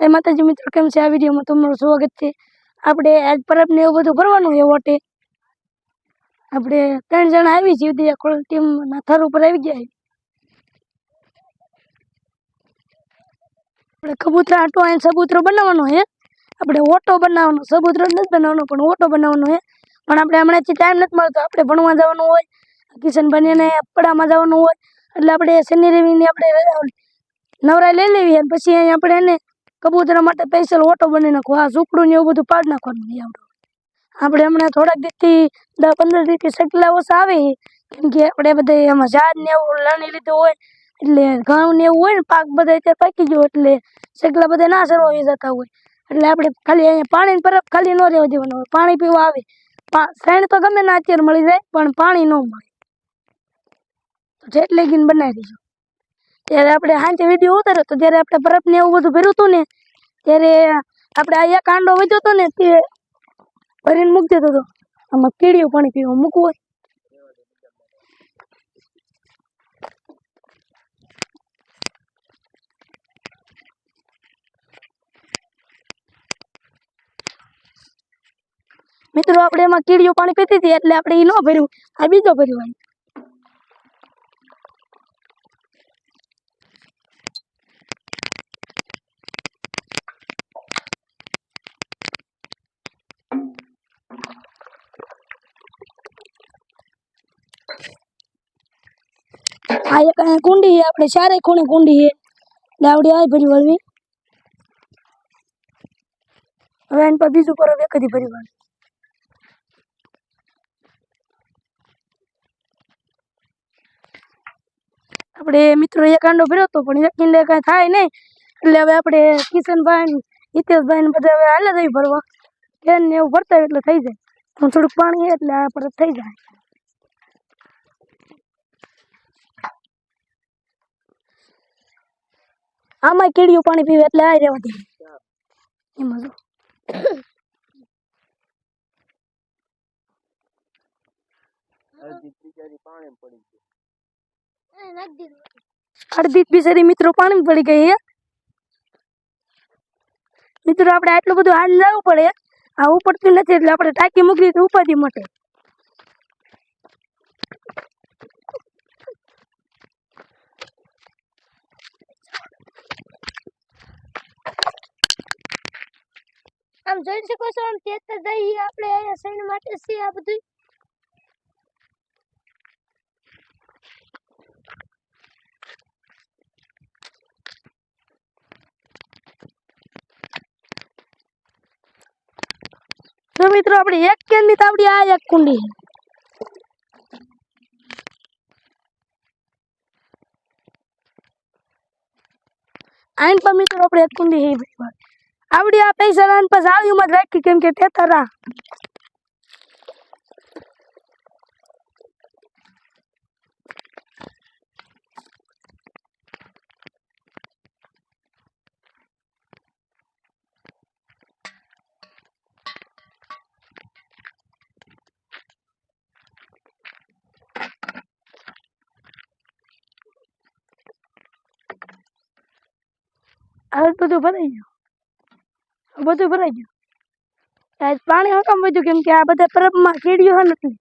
जय माताजी मित्रों, केम छे? आ विडियो में तमारुं स्वागत छे। आपणे आज परब ने एवुं बधुं भरवानुं छे वोटे। आपणे 3 जण आवी छीए, दिया टीम ना थर उपर आवी गया। આપણે કબૂતરા આટો આઈને સબૂતરો બનાવવાનો છે। આપણે ઓટો બનાવવાનો, સબૂતરો નથી બનાવવાનો પણ ઓટો બનાવવાનો છે। પણ આપણે હમણાંથી ટાઈમ નથી મળતો, આપણે ભણવા જવાનું હોય, કિશનભાઈને અપડામાં જવાનું હોય, એટલે આપણે શનિ રવિની આપણે નવરાઈ લઈ લેવી અને પછી અહીં આપણે એને કબૂતરા માટે સ્પેશિયલ ઓટો બનાવી નાખો। આ ઝૂંપડું ને એવું બધું પાડ નાખવાનું છે આપણે હમણાં થોડાક દીથી 10-15 દીથી સગલા ઓછા આવે કેમ કે આપણે બધે એમાં ઝાડ ને એવું લણી લીધું હોય એટલે ઘઉં ને એવું હોય ને પાક બધા અત્યારે પાકી ગયો એટલે સગલા બધા ના સરવાઈ જતા હોય એટલે આપણે ખાલી અહીંયા પાણી પરબ ખાલી ન રહેવા દેવાનું હોય। પાણી પીવા આવે શ્રેણ તો ગમે ના અત્યારે મળી જાય પણ પાણી ન મળે તો જેટલે ગીન બનાવી દઈશું। ત્યારે આપણે સાંજે વિડીયો ઉતાર્યો તો ત્યારે આપણે પરબ ને એવું બધું ભર્યું હતું ને ત્યારે આપણે આ એક કાંડો વધ્યો હતો ને તે ભરીને મૂકી દીધો હતો। આમાં કીડીયું પાણી પીવા મૂકવું હોય મિત્રો, આપણે એમાં કીડીયું પાણી પીતી હતી એટલે આપણે એ ન ભર્યું, આ બીજો ભર્યું। આ એક કુંડી છે, આપણે ચારે ખૂણે કુંડી છે એટલે આવડી આ ભરી વળવી। હવે એન પર બીજું પરબ એક જ ભરી વળવી। આપણે મિત્રો એક કાંડો ભર્યો હતો પણ એક કિંડે કાંઈ થાય નહીં એટલે હવે આપણે કિશનભાઈ હિતેશભાઈ ને બધા હવે હાલે જઈ ભરવા ટ્રેન ને એવું ભરતા એટલે થઈ જાય। થોડુંક પાણી એટલે આ પરત થઈ જાય। આમાં કીડીયું પાણી પીવે એટલે આ રહેવા દે એમાં જો અડધી બિચારી મિત્રો પાણી પડી ગઈ છે। મિત્રો, આપણે આટલું બધું હાલ જવું પડે, આ ઉપડતું નથી એટલે આપણે ટાંકી મૂકી દીધી ઉપાધિ માટે। આમ જોઈ શકો છો, આમ તેતર જઈએ આપણે અહીંયા સૈન માટે છે આ બધું। તો મિત્રો, આપણે એક કેનની તાવડી આ એક કુંડી આઈન પર મિત્રો આપણે એક કુંડી હે ભાઈ આવડી આ પૈસા આન પર આવીમાં જ રાખી કેમ કે તેતરા આ બધું ભરાઈ ગયું, બધું ભરાઈ ગયું। આજ પાણી હકમ વધ્યું કેમ કે આ બધા પરબમાં કીડીયું હે નથી